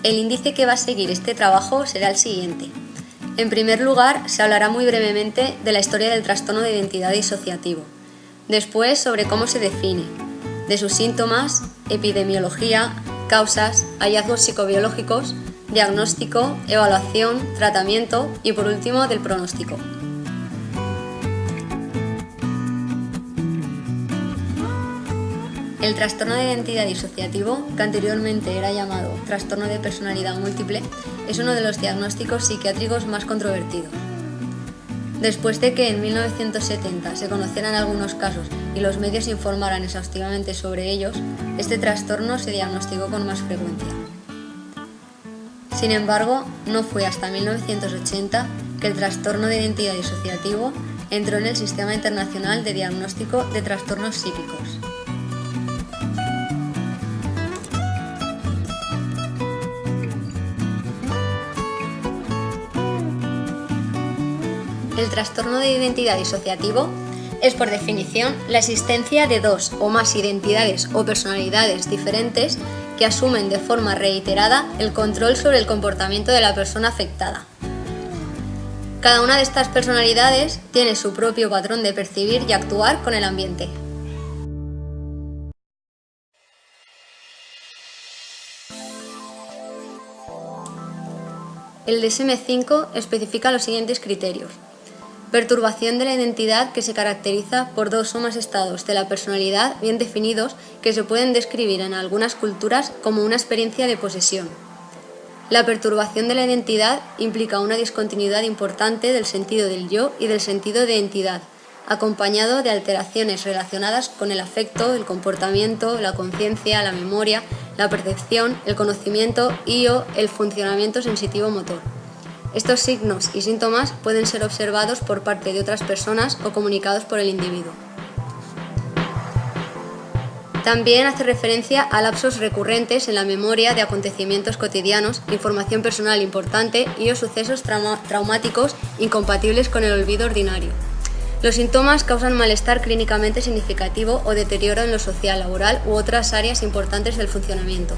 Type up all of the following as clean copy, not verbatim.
El índice que va a seguir este trabajo será el siguiente. En primer lugar, se hablará muy brevemente de la historia del trastorno de identidad disociativo. Después, sobre cómo se define, de sus síntomas, epidemiología, causas, hallazgos psicobiológicos, diagnóstico, evaluación, tratamiento y por último del pronóstico. El trastorno de identidad disociativo, que anteriormente era llamado trastorno de personalidad múltiple, es uno de los diagnósticos psiquiátricos más controvertidos. Después de que en 1970 se conocieran algunos casos y los medios informaran exhaustivamente sobre ellos, este trastorno se diagnosticó con más frecuencia. Sin embargo, no fue hasta 1980 que el trastorno de identidad disociativo entró en el Sistema Internacional de Diagnóstico de Trastornos Psíquicos. El trastorno de identidad disociativo es, por definición, la existencia de dos o más identidades o personalidades diferentes que asumen de forma reiterada el control sobre el comportamiento de la persona afectada. Cada una de estas personalidades tiene su propio patrón de percibir y actuar con el ambiente. El DSM-5 especifica los siguientes criterios. Perturbación de la identidad que se caracteriza por dos o más estados de la personalidad bien definidos que se pueden describir en algunas culturas como una experiencia de posesión. La perturbación de la identidad implica una discontinuidad importante del sentido del yo y del sentido de entidad, acompañado de alteraciones relacionadas con el afecto, el comportamiento, la conciencia, la memoria, la percepción, el conocimiento y/o el funcionamiento sensitivo-motor. Estos signos y síntomas pueden ser observados por parte de otras personas o comunicados por el individuo. También hace referencia a lapsos recurrentes en la memoria de acontecimientos cotidianos, información personal importante y/o sucesos traumáticos incompatibles con el olvido ordinario. Los síntomas causan malestar clínicamente significativo o deterioro en lo social, laboral u otras áreas importantes del funcionamiento.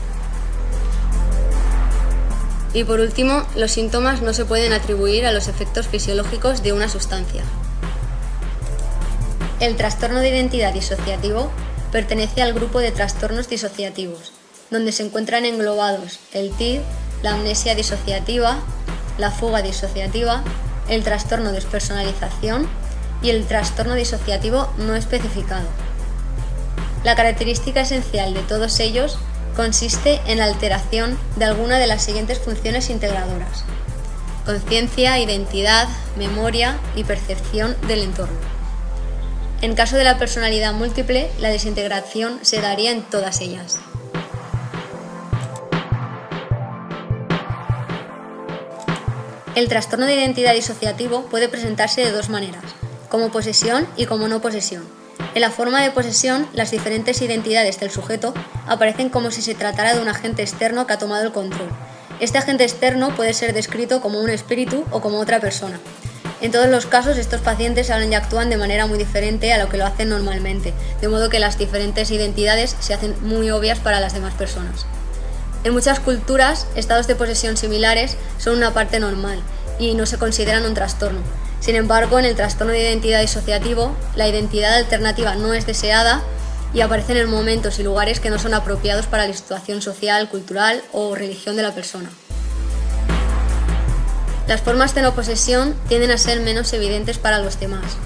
Y por último, los síntomas no se pueden atribuir a los efectos fisiológicos de una sustancia. El trastorno de identidad disociativo pertenece al grupo de trastornos disociativos, donde se encuentran englobados el TID, la amnesia disociativa, la fuga disociativa, el trastorno de despersonalización y el trastorno disociativo no especificado. La característica esencial de todos ellos consiste en la alteración de alguna de las siguientes funciones integradoras: conciencia, identidad, memoria y percepción del entorno. En caso de la personalidad múltiple, la desintegración se daría en todas ellas. El trastorno de identidad disociativo puede presentarse de dos maneras, como posesión y como no posesión. En la forma de posesión, las diferentes identidades del sujeto aparecen como si se tratara de un agente externo que ha tomado el control. Este agente externo puede ser descrito como un espíritu o como otra persona. En todos los casos, estos pacientes hablan y actúan de manera muy diferente a lo que lo hacen normalmente, de modo que las diferentes identidades se hacen muy obvias para las demás personas. En muchas culturas, estados de posesión similares son una parte normal y no se consideran un trastorno. Sin embargo, en el trastorno de identidad disociativo, la identidad alternativa no es deseada y aparecen en momentos y lugares que no son apropiados para la situación social, cultural o religión de la persona. Las formas de no posesión tienden a ser menos evidentes para los demás.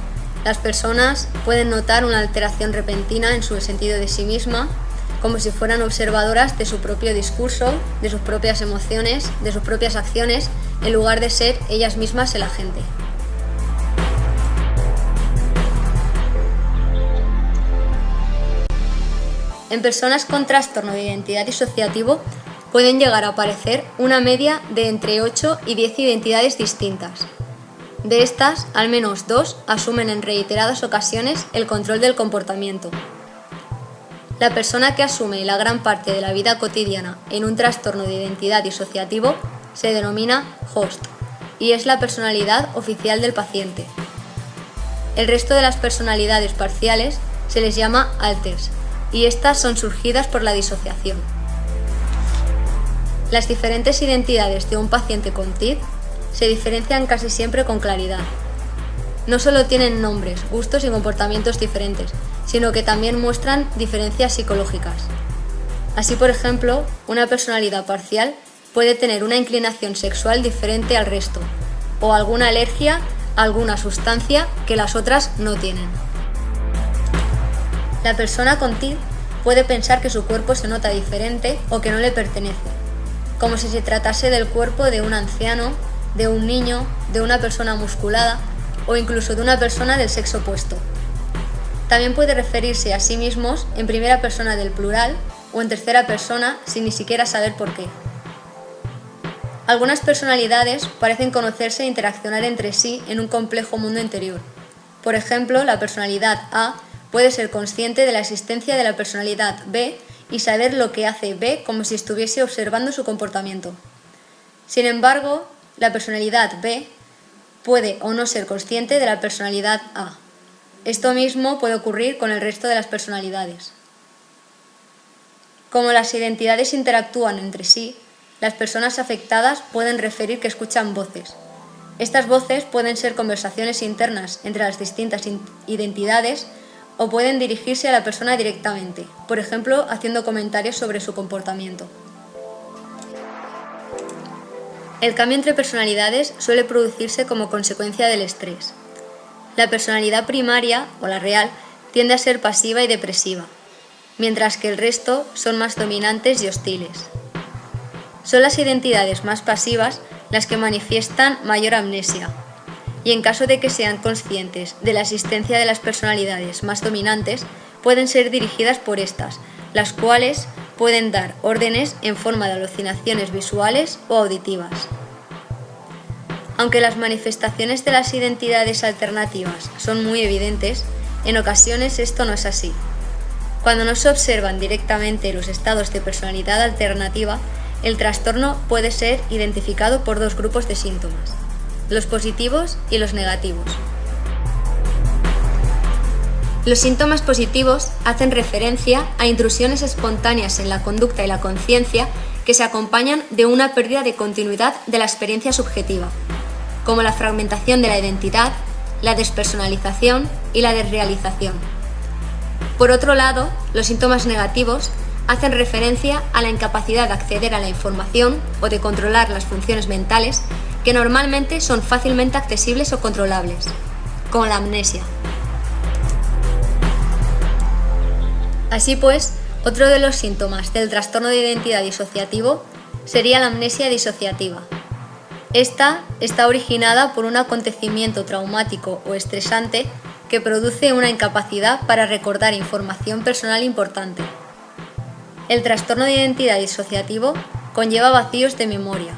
Las personas pueden notar una alteración repentina en su sentido de sí misma, como si fueran observadoras de su propio discurso, de sus propias emociones, de sus propias acciones, en lugar de ser ellas mismas el agente. En personas con trastorno de identidad disociativo pueden llegar a aparecer una media de entre 8 y 10 identidades distintas. De estas, al menos 2 asumen en reiteradas ocasiones el control del comportamiento. La persona que asume la gran parte de la vida cotidiana en un trastorno de identidad disociativo se denomina host y es la personalidad oficial del paciente. El resto de las personalidades parciales se les llama alters, y estas son surgidas por la disociación. Las diferentes identidades de un paciente con TID se diferencian casi siempre con claridad. No solo tienen nombres, gustos y comportamientos diferentes, sino que también muestran diferencias psicológicas. Así, por ejemplo, una personalidad parcial puede tener una inclinación sexual diferente al resto, o alguna alergia a alguna sustancia que las otras no tienen. La persona con TID puede pensar que su cuerpo se nota diferente o que no le pertenece, como si se tratase del cuerpo de un anciano, de un niño, de una persona musculada o incluso de una persona del sexo opuesto. También puede referirse a sí mismos en primera persona del plural o en tercera persona sin ni siquiera saber por qué. Algunas personalidades parecen conocerse e interaccionar entre sí en un complejo mundo interior. Por ejemplo, la personalidad A puede ser consciente de la existencia de la personalidad B y saber lo que hace B como si estuviese observando su comportamiento. Sin embargo, la personalidad B puede o no ser consciente de la personalidad A. Esto mismo puede ocurrir con el resto de las personalidades. Como las identidades interactúan entre sí, las personas afectadas pueden referir que escuchan voces. Estas voces pueden ser conversaciones internas entre las distintas identidades o pueden dirigirse a la persona directamente, por ejemplo, haciendo comentarios sobre su comportamiento. El cambio entre personalidades suele producirse como consecuencia del estrés. La personalidad primaria, o la real, tiende a ser pasiva y depresiva, mientras que el resto son más dominantes y hostiles. Son las identidades más pasivas las que manifiestan mayor amnesia, y en caso de que sean conscientes de la existencia de las personalidades más dominantes, pueden ser dirigidas por estas, las cuales pueden dar órdenes en forma de alucinaciones visuales o auditivas. Aunque las manifestaciones de las identidades alternativas son muy evidentes, en ocasiones esto no es así. Cuando no se observan directamente los estados de personalidad alternativa, el trastorno puede ser identificado por dos grupos de síntomas: los positivos y los negativos. Los síntomas positivos hacen referencia a intrusiones espontáneas en la conducta y la conciencia que se acompañan de una pérdida de continuidad de la experiencia subjetiva, como la fragmentación de la identidad, la despersonalización y la desrealización. Por otro lado, los síntomas negativos hacen referencia a la incapacidad de acceder a la información o de controlar las funciones mentales que normalmente son fácilmente accesibles o controlables, como la amnesia. Así pues, otro de los síntomas del trastorno de identidad disociativo sería la amnesia disociativa. Esta está originada por un acontecimiento traumático o estresante que produce una incapacidad para recordar información personal importante. El trastorno de identidad disociativo conlleva vacíos de memoria.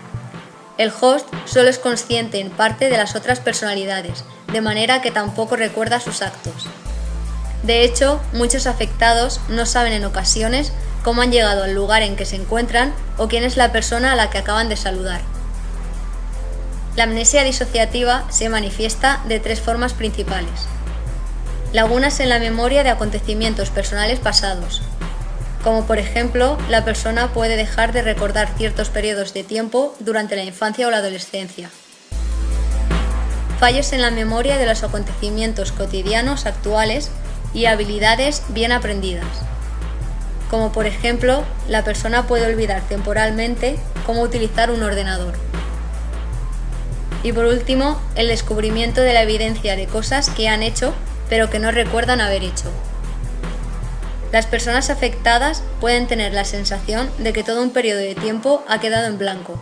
El host solo es consciente en parte de las otras personalidades, de manera que tampoco recuerda sus actos. De hecho, muchos afectados no saben en ocasiones cómo han llegado al lugar en que se encuentran o quién es la persona a la que acaban de saludar. La amnesia disociativa se manifiesta de tres formas principales: lagunas en la memoria de acontecimientos personales pasados, como por ejemplo, la persona puede dejar de recordar ciertos periodos de tiempo durante la infancia o la adolescencia. Fallos en la memoria de los acontecimientos cotidianos actuales y habilidades bien aprendidas, como por ejemplo, la persona puede olvidar temporalmente cómo utilizar un ordenador. Y por último, el descubrimiento de la evidencia de cosas que han hecho pero que no recuerdan haber hecho. Las personas afectadas pueden tener la sensación de que todo un periodo de tiempo ha quedado en blanco.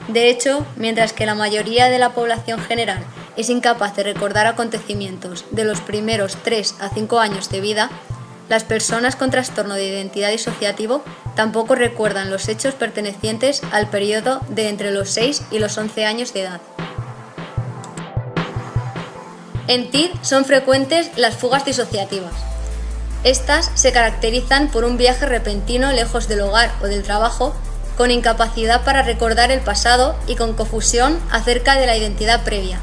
De hecho, mientras que la mayoría de la población general es incapaz de recordar acontecimientos de los primeros 3 a 5 años de vida, las personas con trastorno de identidad disociativo tampoco recuerdan los hechos pertenecientes al periodo de entre los 6 y los 11 años de edad. En TID son frecuentes las fugas disociativas. Estas se caracterizan por un viaje repentino lejos del hogar o del trabajo, con incapacidad para recordar el pasado y con confusión acerca de la identidad previa.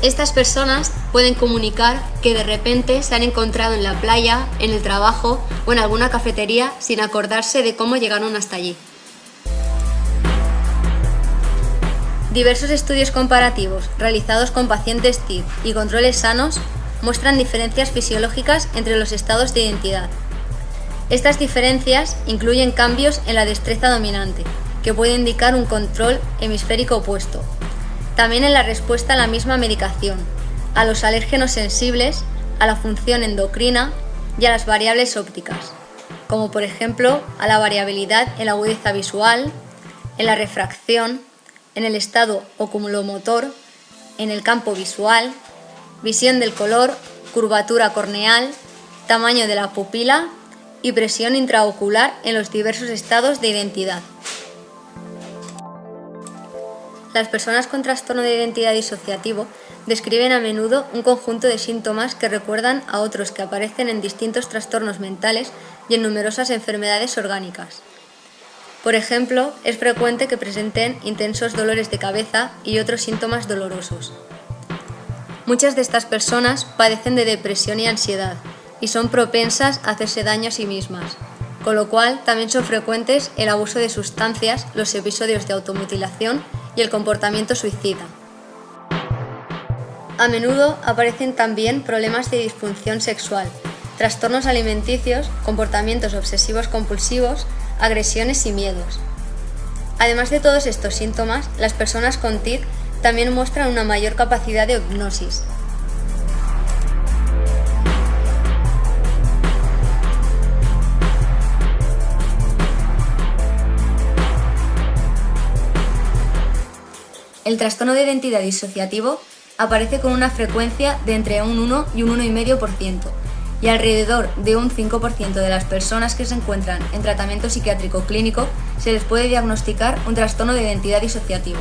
Estas personas pueden comunicar que de repente se han encontrado en la playa, en el trabajo o en alguna cafetería sin acordarse de cómo llegaron hasta allí. Diversos estudios comparativos realizados con pacientes TID y controles sanos muestran diferencias fisiológicas entre los estados de identidad. Estas diferencias incluyen cambios en la destreza dominante, que puede indicar un control hemisférico opuesto. También en la respuesta a la misma medicación, a los alérgenos sensibles, a la función endocrina y a las variables ópticas, como por ejemplo a la variabilidad en la agudeza visual, en la refracción, en el estado oculomotor, en el campo visual, visión del color, curvatura corneal, tamaño de la pupila y presión intraocular en los diversos estados de identidad. Las personas con trastorno de identidad disociativo describen a menudo un conjunto de síntomas que recuerdan a otros que aparecen en distintos trastornos mentales y en numerosas enfermedades orgánicas. Por ejemplo, es frecuente que presenten intensos dolores de cabeza y otros síntomas dolorosos. Muchas de estas personas padecen de depresión y ansiedad y son propensas a hacerse daño a sí mismas, con lo cual también son frecuentes el abuso de sustancias, los episodios de automutilación y el comportamiento suicida. A menudo aparecen también problemas de disfunción sexual, trastornos alimenticios, comportamientos obsesivos compulsivos, agresiones y miedos. Además de todos estos síntomas, las personas con TID también muestran una mayor capacidad de hipnosis. El trastorno de identidad disociativo aparece con una frecuencia de entre un 1 y un 1,5%, y alrededor de un 5% de las personas que se encuentran en tratamiento psiquiátrico clínico se les puede diagnosticar un trastorno de identidad disociativo.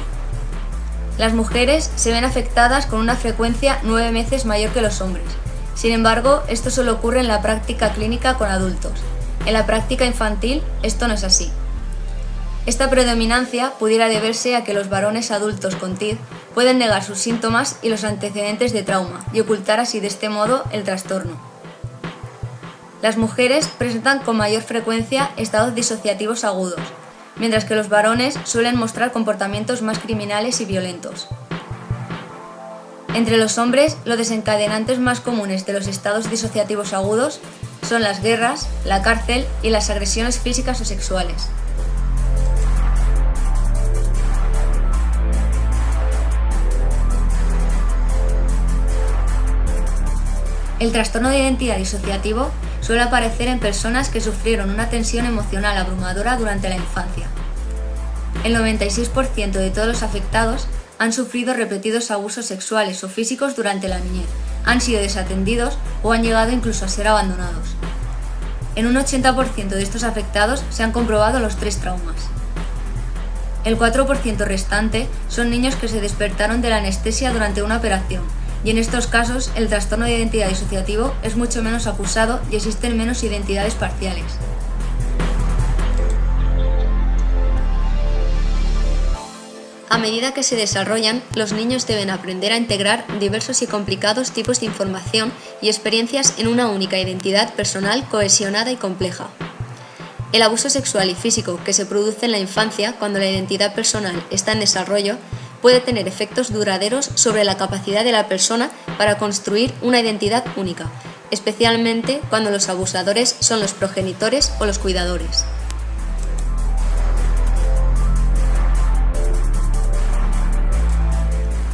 Las mujeres se ven afectadas con una frecuencia 9 veces mayor que los hombres. Sin embargo, esto solo ocurre en la práctica clínica con adultos. En la práctica infantil, esto no es así. Esta predominancia pudiera deberse a que los varones adultos con TID pueden negar sus síntomas y los antecedentes de trauma y ocultar así de este modo el trastorno. Las mujeres presentan con mayor frecuencia estados disociativos agudos, mientras que los varones suelen mostrar comportamientos más criminales y violentos. Entre los hombres, los desencadenantes más comunes de los estados disociativos agudos son las guerras, la cárcel y las agresiones físicas o sexuales. El trastorno de identidad disociativo suele aparecer en personas que sufrieron una tensión emocional abrumadora durante la infancia. El 96% de todos los afectados han sufrido repetidos abusos sexuales o físicos durante la niñez, han sido desatendidos o han llegado incluso a ser abandonados. En un 80% de estos afectados se han comprobado los 3 traumas. El 4% restante son niños que se despertaron de la anestesia durante una operación, y en estos casos el trastorno de identidad disociativo es mucho menos acusado y existen menos identidades parciales. A medida que se desarrollan, los niños deben aprender a integrar diversos y complicados tipos de información y experiencias en una única identidad personal cohesionada y compleja. El abuso sexual y físico que se produce en la infancia cuando la identidad personal está en desarrollo puede tener efectos duraderos sobre la capacidad de la persona para construir una identidad única, especialmente cuando los abusadores son los progenitores o los cuidadores.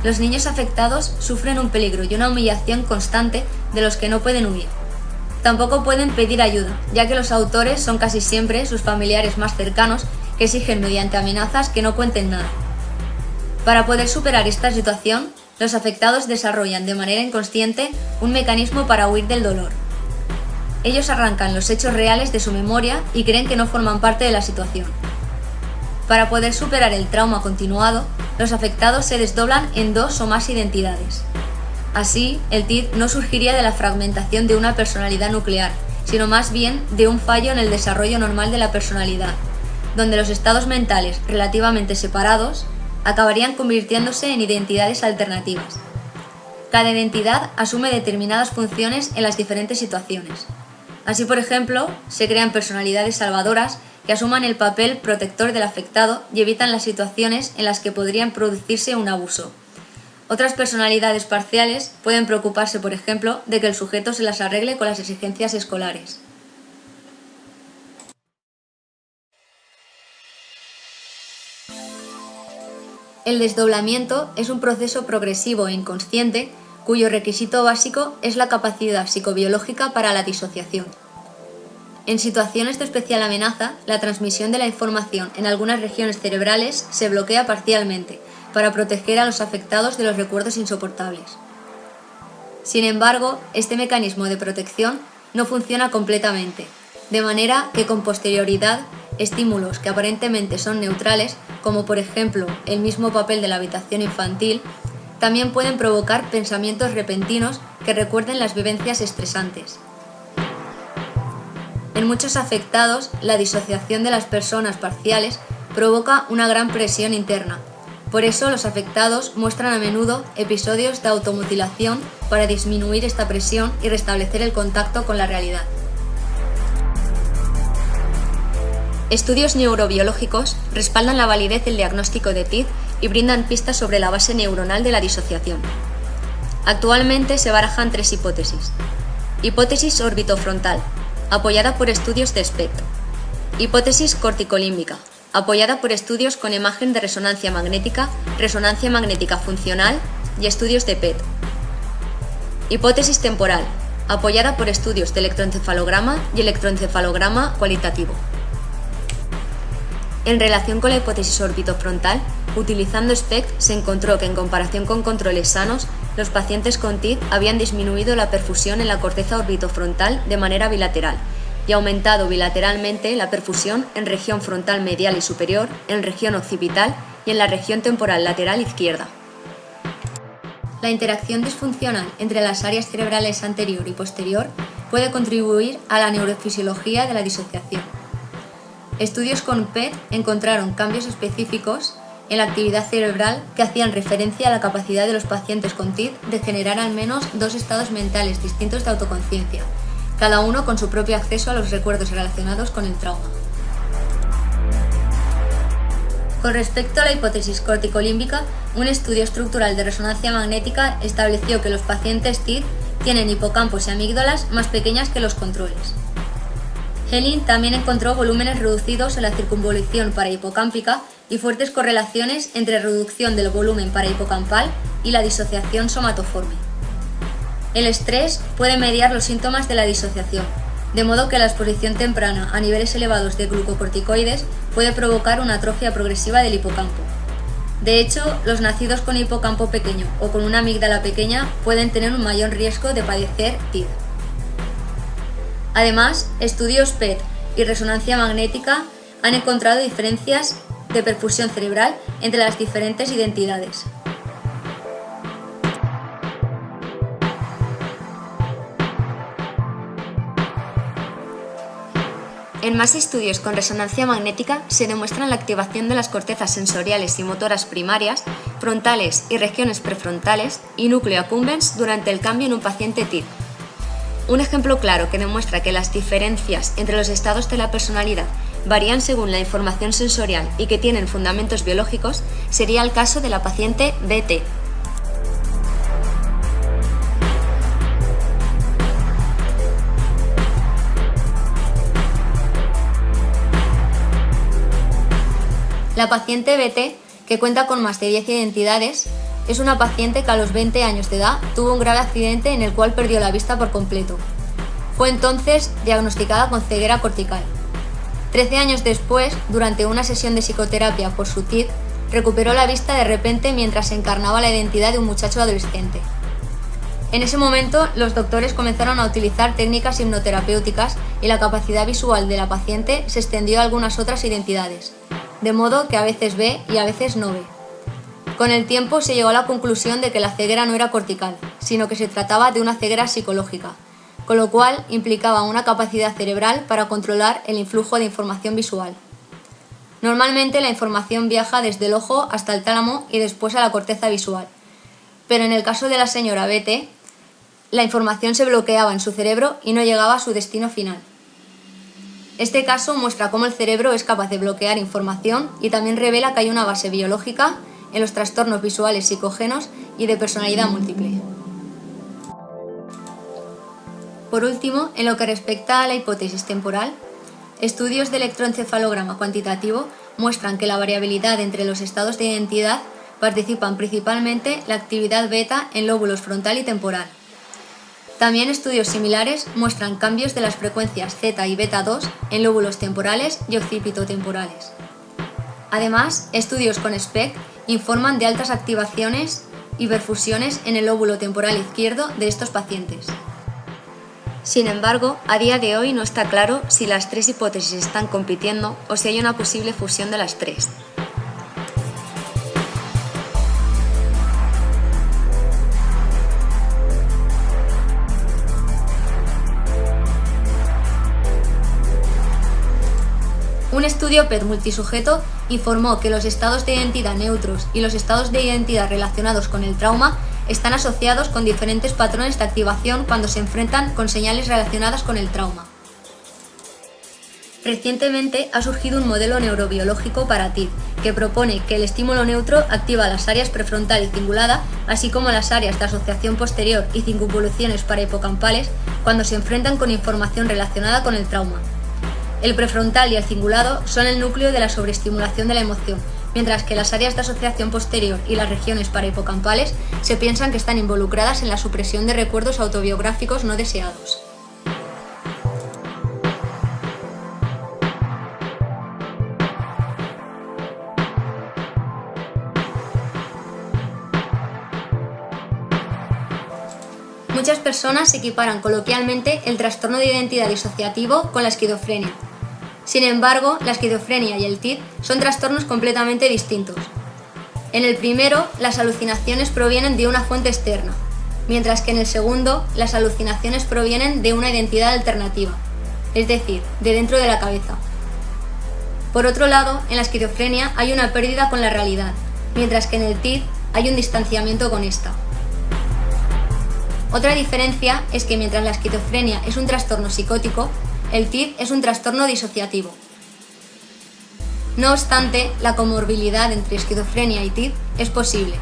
Los niños afectados sufren un peligro y una humillación constante de los que no pueden huir. Tampoco pueden pedir ayuda, ya que los autores son casi siempre sus familiares más cercanos que exigen mediante amenazas que no cuenten nada. Para poder superar esta situación, los afectados desarrollan de manera inconsciente un mecanismo para huir del dolor. Ellos arrancan los hechos reales de su memoria y creen que no forman parte de la situación. Para poder superar el trauma continuado, los afectados se desdoblan en 2 o más identidades. Así, el TID no surgiría de la fragmentación de una personalidad nuclear, sino más bien de un fallo en el desarrollo normal de la personalidad, donde los estados mentales relativamente separados acabarían convirtiéndose en identidades alternativas. Cada identidad asume determinadas funciones en las diferentes situaciones. Así, por ejemplo, se crean personalidades salvadoras que asuman el papel protector del afectado y evitan las situaciones en las que podrían producirse un abuso. Otras personalidades parciales pueden preocuparse, por ejemplo, de que el sujeto se las arregle con las exigencias escolares. El desdoblamiento es un proceso progresivo e inconsciente cuyo requisito básico es la capacidad psicobiológica para la disociación. En situaciones de especial amenaza, la transmisión de la información en algunas regiones cerebrales se bloquea parcialmente para proteger a los afectados de los recuerdos insoportables. Sin embargo, este mecanismo de protección no funciona completamente, de manera que con posterioridad, estímulos que aparentemente son neutrales, como por ejemplo el mismo papel de la habitación infantil, también pueden provocar pensamientos repentinos que recuerden las vivencias estresantes. En muchos afectados, la disociación de las personas parciales provoca una gran presión interna. Por eso, los afectados muestran a menudo episodios de automutilación para disminuir esta presión y restablecer el contacto con la realidad. Estudios neurobiológicos respaldan la validez del diagnóstico de TID y brindan pistas sobre la base neuronal de la disociación. Actualmente se barajan 3 hipótesis. Hipótesis orbitofrontal, apoyada por estudios de espectro. Hipótesis corticolímbica, apoyada por estudios con imagen de resonancia magnética funcional y estudios de PET. Hipótesis temporal, apoyada por estudios de electroencefalograma y electroencefalograma cualitativo. En relación con la hipótesis orbitofrontal, utilizando SPECT se encontró que en comparación con controles sanos, los pacientes con TID habían disminuido la perfusión en la corteza orbitofrontal de manera bilateral y aumentado bilateralmente la perfusión en región frontal medial y superior, en región occipital y en la región temporal lateral izquierda. La interacción disfuncional entre las áreas cerebrales anterior y posterior puede contribuir a la neurofisiología de la disociación. Estudios con PET encontraron cambios específicos en la actividad cerebral que hacían referencia a la capacidad de los pacientes con TID de generar al menos 2 estados mentales distintos de autoconciencia, cada uno con su propio acceso a los recuerdos relacionados con el trauma. Con respecto a la hipótesis corticolímbica, un estudio estructural de resonancia magnética estableció que los pacientes TID tienen hipocampos y amígdalas más pequeñas que los controles. Helin también encontró volúmenes reducidos en la circunvolución parahipocámpica y fuertes correlaciones entre reducción del volumen parahipocampal y la disociación somatoforme. El estrés puede mediar los síntomas de la disociación, de modo que la exposición temprana a niveles elevados de glucocorticoides puede provocar una atrofia progresiva del hipocampo. De hecho, los nacidos con hipocampo pequeño o con una amígdala pequeña pueden tener un mayor riesgo de padecer TID. Además, estudios PET y resonancia magnética han encontrado diferencias de perfusión cerebral entre las diferentes identidades. En más estudios con resonancia magnética se demuestra la activación de las cortezas sensoriales y motoras primarias, frontales y regiones prefrontales y núcleo accumbens durante el cambio en un paciente TID. Un ejemplo claro que demuestra que las diferencias entre los estados de la personalidad varían según la información sensorial y que tienen fundamentos biológicos sería el caso de la paciente BT. La paciente BT, que cuenta con más de 10 identidades, es una paciente que a los 20 años de edad tuvo un grave accidente en el cual perdió la vista por completo. Fue entonces diagnosticada con ceguera cortical. 13 años después, durante una sesión de psicoterapia por su TID, recuperó la vista de repente mientras encarnaba la identidad de un muchacho adolescente. En ese momento, los doctores comenzaron a utilizar técnicas hipnoterapéuticas y la capacidad visual de la paciente se extendió a algunas otras identidades, de modo que a veces ve y a veces no ve. Con el tiempo se llegó a la conclusión de que la ceguera no era cortical, sino que se trataba de una ceguera psicológica, con lo cual implicaba una capacidad cerebral para controlar el influjo de información visual. Normalmente la información viaja desde el ojo hasta el tálamo y después a la corteza visual, pero en el caso de la señora Bete, la información se bloqueaba en su cerebro y no llegaba a su destino final. Este caso muestra cómo el cerebro es capaz de bloquear información y también revela que hay una base biológica en los trastornos visuales psicógenos y de personalidad múltiple. Por último, en lo que respecta a la hipótesis temporal, estudios de electroencefalograma cuantitativo muestran que la variabilidad entre los estados de identidad participan principalmente la actividad beta en lóbulos frontal y temporal. También estudios similares muestran cambios de las frecuencias zeta y beta 2 en lóbulos temporales y occipitotemporales. Además, estudios con SPECT informan de altas activaciones y perfusiones en el lóbulo temporal izquierdo de estos pacientes. Sin embargo, a día de hoy no está claro si las tres hipótesis están compitiendo o si hay una posible fusión de las tres. Un estudio PET multisujeto informó que los estados de identidad neutros y los estados de identidad relacionados con el trauma están asociados con diferentes patrones de activación cuando se enfrentan con señales relacionadas con el trauma. Recientemente ha surgido un modelo neurobiológico para TID que propone que el estímulo neutro activa las áreas prefrontal y cingulada, así como las áreas de asociación posterior y circunvoluciones parahipocampales cuando se enfrentan con información relacionada con el trauma. El prefrontal y el cingulado son el núcleo de la sobreestimulación de la emoción, mientras que las áreas de asociación posterior y las regiones parahipocampales se piensan que están involucradas en la supresión de recuerdos autobiográficos no deseados. Muchas personas equiparan coloquialmente el trastorno de identidad disociativo con la esquizofrenia. Sin embargo, la esquizofrenia y el TID son trastornos completamente distintos. En el primero, las alucinaciones provienen de una fuente externa, mientras que en el segundo, las alucinaciones provienen de una identidad alternativa, es decir, de dentro de la cabeza. Por otro lado, en la esquizofrenia hay una pérdida con la realidad, mientras que en el TID hay un distanciamiento con esta. Otra diferencia es que mientras la esquizofrenia es un trastorno psicótico, el TID es un trastorno disociativo. No obstante, la comorbilidad entre esquizofrenia y TID es posible.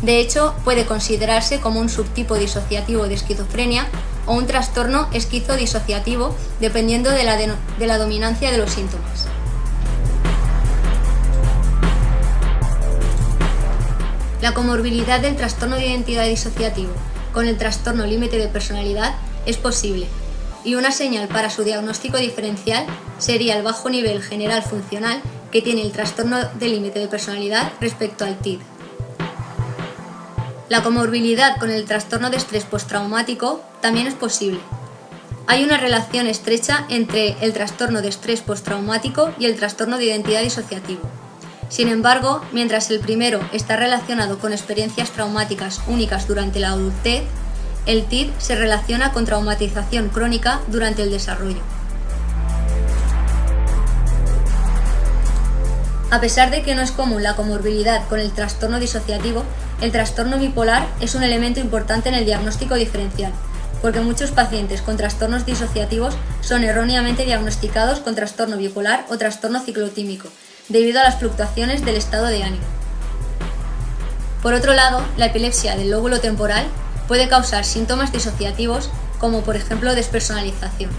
De hecho, puede considerarse como un subtipo disociativo de esquizofrenia o un trastorno esquizodisociativo, dependiendo de la dominancia de los síntomas. La comorbilidad del trastorno de identidad disociativo con el trastorno límite de personalidad es posible, y una señal para su diagnóstico diferencial sería el bajo nivel general funcional que tiene el trastorno de límite de personalidad respecto al TID. La comorbilidad con el trastorno de estrés postraumático también es posible. Hay una relación estrecha entre el trastorno de estrés postraumático y el trastorno de identidad disociativo. Sin embargo, mientras el primero está relacionado con experiencias traumáticas únicas durante la adultez, el TID se relaciona con traumatización crónica durante el desarrollo. A pesar de que no es común la comorbilidad con el trastorno disociativo, el trastorno bipolar es un elemento importante en el diagnóstico diferencial, porque muchos pacientes con trastornos disociativos son erróneamente diagnosticados con trastorno bipolar o trastorno ciclotímico, debido a las fluctuaciones del estado de ánimo. Por otro lado, la epilepsia del lóbulo temporal puede causar síntomas disociativos como por ejemplo despersonalización.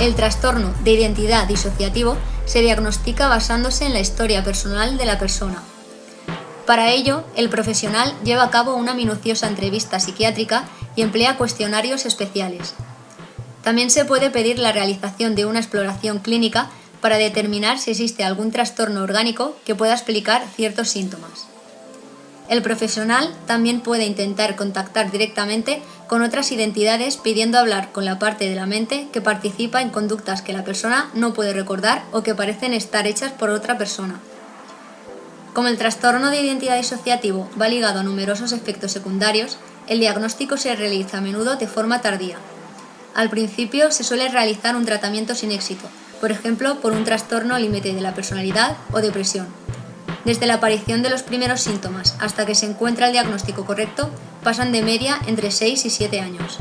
El trastorno de identidad disociativo se diagnostica basándose en la historia personal de la persona. Para ello, el profesional lleva a cabo una minuciosa entrevista psiquiátrica y emplea cuestionarios especiales. También se puede pedir la realización de una exploración clínica para determinar si existe algún trastorno orgánico que pueda explicar ciertos síntomas. El profesional también puede intentar contactar directamente con otras identidades pidiendo hablar con la parte de la mente que participa en conductas que la persona no puede recordar o que parecen estar hechas por otra persona. Como el trastorno de identidad disociativo va ligado a numerosos efectos secundarios, el diagnóstico se realiza a menudo de forma tardía. al principio se suele realizar un tratamiento sin éxito, por ejemplo, por un trastorno límite de la personalidad o depresión. Desde la aparición de los primeros síntomas hasta que se encuentra el diagnóstico correcto, pasan de media entre 6 y 7 años.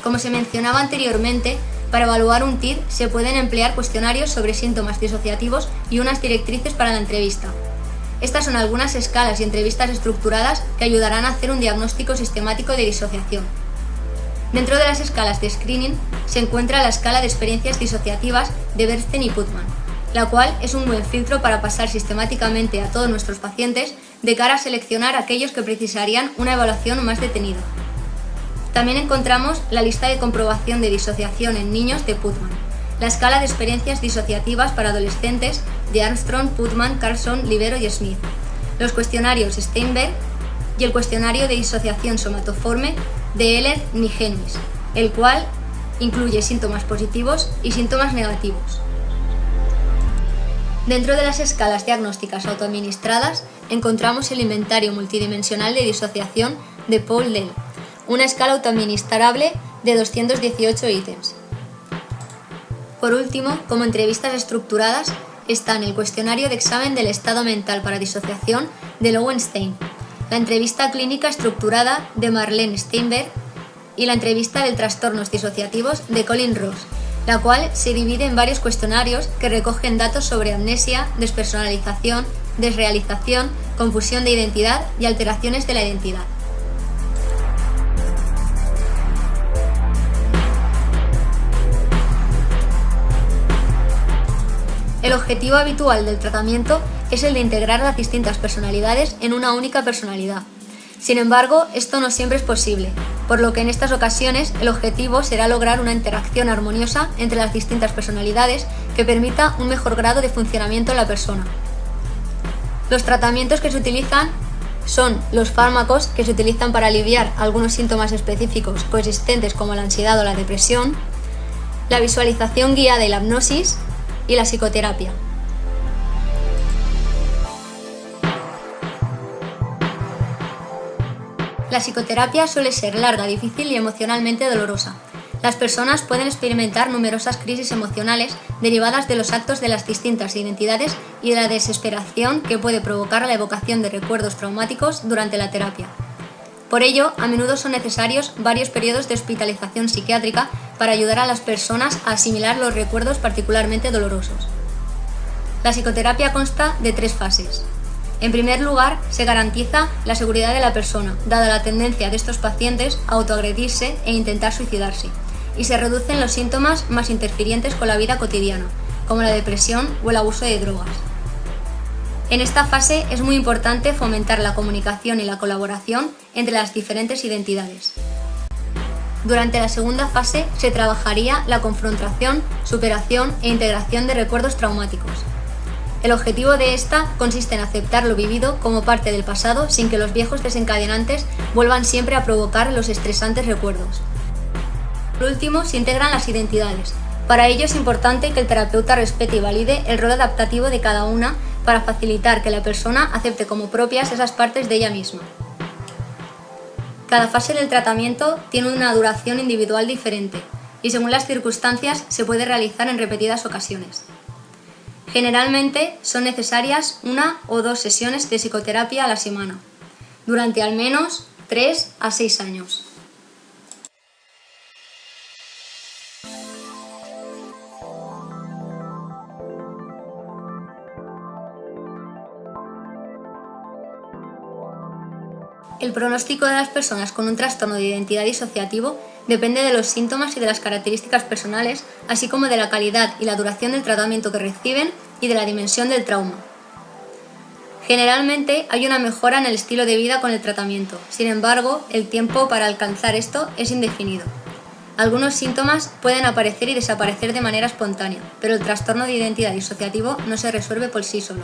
Como se mencionaba anteriormente, para evaluar un TID se pueden emplear cuestionarios sobre síntomas disociativos y unas directrices para la entrevista. Estas son algunas escalas y entrevistas estructuradas que ayudarán a hacer un diagnóstico sistemático de disociación. Dentro de las escalas de screening se encuentra la escala de experiencias disociativas de Bernstein y Putman, la cual es un buen filtro para pasar sistemáticamente a todos nuestros pacientes de cara a seleccionar aquellos que precisarían una evaluación más detenida. También encontramos la lista de comprobación de disociación en niños de Putman, la escala de experiencias disociativas para adolescentes de Armstrong, Putman, Carlson, Libero y Smith, los cuestionarios Steinberg y el cuestionario de disociación somatoforme de Ehlers-Danlos, el cual incluye síntomas positivos y síntomas negativos. Dentro de las escalas diagnósticas autoadministradas encontramos el inventario multidimensional de disociación de Paul Dell, una escala autoadministrable de 218 ítems. Por último, como entrevistas estructuradas, están el cuestionario de examen del estado mental para disociación de Lowenstein, la entrevista clínica estructurada de Marlene Steinberg y la entrevista de trastornos disociativos de Colin Ross, la cual se divide en varios cuestionarios que recogen datos sobre amnesia, despersonalización, desrealización, confusión de identidad y alteraciones de la identidad. El objetivo habitual del tratamiento es el de integrar las distintas personalidades en una única personalidad. Sin embargo, esto no siempre es posible, por lo que en estas ocasiones el objetivo será lograr una interacción armoniosa entre las distintas personalidades que permita un mejor grado de funcionamiento en la persona. Los tratamientos que se utilizan son los fármacos que se utilizan para aliviar algunos síntomas específicos coexistentes como la ansiedad o la depresión, la visualización guiada y la hipnosis, y la psicoterapia. La psicoterapia suele ser larga, difícil y emocionalmente dolorosa. Las personas pueden experimentar numerosas crisis emocionales derivadas de los actos de las distintas identidades y de la desesperación que puede provocar la evocación de recuerdos traumáticos durante la terapia. Por ello, a menudo son necesarios varios periodos de hospitalización psiquiátrica para ayudar a las personas a asimilar los recuerdos particularmente dolorosos. La psicoterapia consta de 3 fases. En primer lugar, se garantiza la seguridad de la persona, dada la tendencia de estos pacientes a autoagredirse e intentar suicidarse, y se reducen los síntomas más interfirientes con la vida cotidiana, como la depresión o el abuso de drogas. En esta fase es muy importante fomentar la comunicación y la colaboración entre las diferentes identidades. Durante la segunda fase se trabajaría la confrontación, superación e integración de recuerdos traumáticos. El objetivo de esta consiste en aceptar lo vivido como parte del pasado sin que los viejos desencadenantes vuelvan siempre a provocar los estresantes recuerdos. Por último, se integran las identidades. Para ello es importante que el terapeuta respete y valide el rol adaptativo de cada una para facilitar que la persona acepte como propias esas partes de ella misma. Cada fase del tratamiento tiene una duración individual diferente y según las circunstancias se puede realizar en repetidas ocasiones. Generalmente son necesarias 1 o 2 sesiones de psicoterapia a la semana, durante al menos 3 a 6 años. El pronóstico de las personas con un trastorno de identidad disociativo depende de los síntomas y de las características personales, así como de la calidad y la duración del tratamiento que reciben y de la dimensión del trauma. Generalmente hay una mejora en el estilo de vida con el tratamiento, sin embargo, el tiempo para alcanzar esto es indefinido. Algunos síntomas pueden aparecer y desaparecer de manera espontánea, pero el trastorno de identidad disociativo no se resuelve por sí solo.